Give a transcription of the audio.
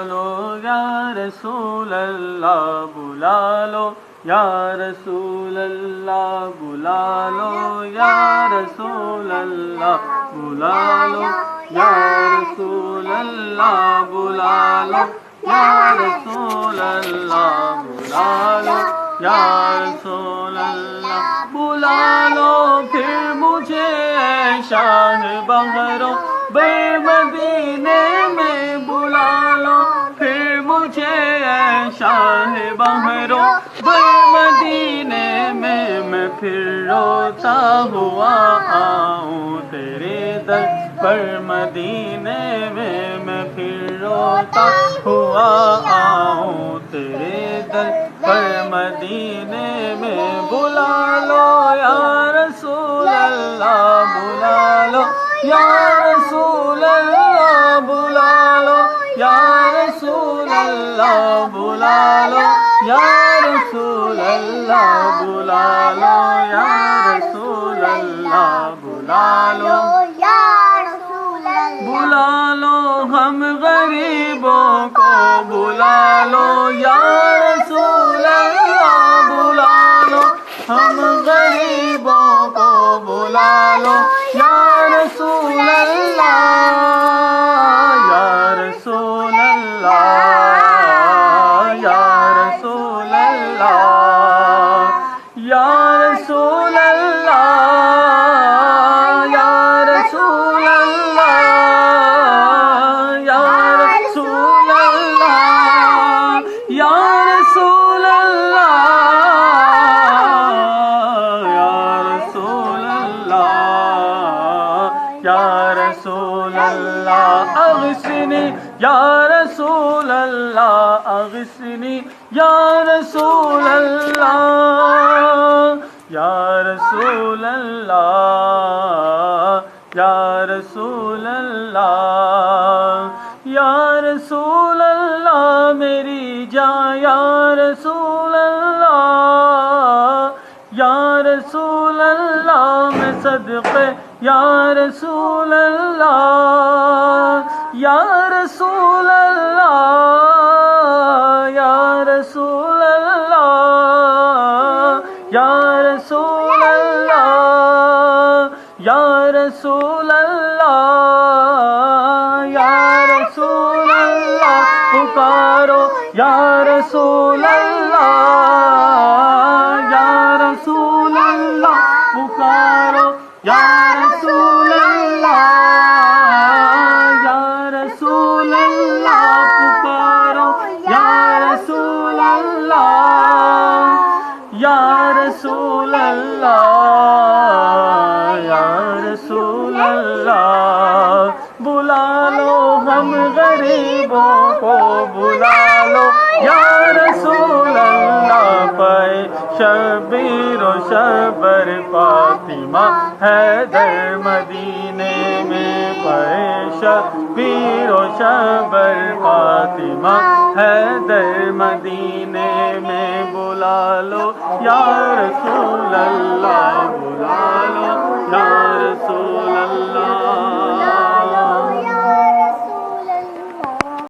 لو یا رسول اللہ بلا لو یا رسول اللہ بلا لو یا رسول اللہ بلا لو یا رسول اللہ بلا لو یا رسول اللہ بلا لو یا رسول اللہ بلا لو پھر مجھے اے شاہ بحروں بے مدینے میں بلا لو پھر مجھے اے شاہ بحروں بے مدینے میں پھر روتا ہوا آؤں تیرے در پر مدینے میں پھر روتا ہوا آؤں تیرے در پر مدینے میں بلا لو یا رسول اللہ بلا لو یا رسول اللہ بلا لو یا رسول اللہ بلا لو یا رسول اللہ بلا لو یا رسول اللہ بلا لو بلا لو ہم غریبوں کو بلا لو یا رسول اللہ بلا لو ہم غریبوں کو بلا لو یا رسول اللہ یا رسول اللہ یا رسول اللہ یا رسول اللہ یا رسول اللہ یا رسول اللہ یا رسول اللہ یا رسول اللہ یا رسول اللہ اغثنی یا رسول اللہ اغثنی یا رسول اللہ یا رسول اللہ یا رسول اللہ یا رسول اللہ میری جان یا رسول اللہ یا رسول اللہ میں صدقے یا رسول اللہ یا رسول اللہ یا رسول اللہ یا رسول اللہ یا رسول اللہ یا رسول اللہ پکارو یا رسول اللہ یا رسول اللہ پکارو یا رسول اللہ یا رسول اللہ پکارو یا رسول اللہ یا رسول اللہ یا رسول اللہ بلا لو ہم غریبوں کو بلا لو یا رسول اللہ پائے شبیر و شبر فاطمہ حیدر مدینے میں پائے شبیر و شبر فاطمہ حیدر مدینے میں بلا لو یا رسول اللہ بلا لو یا رسول اللہ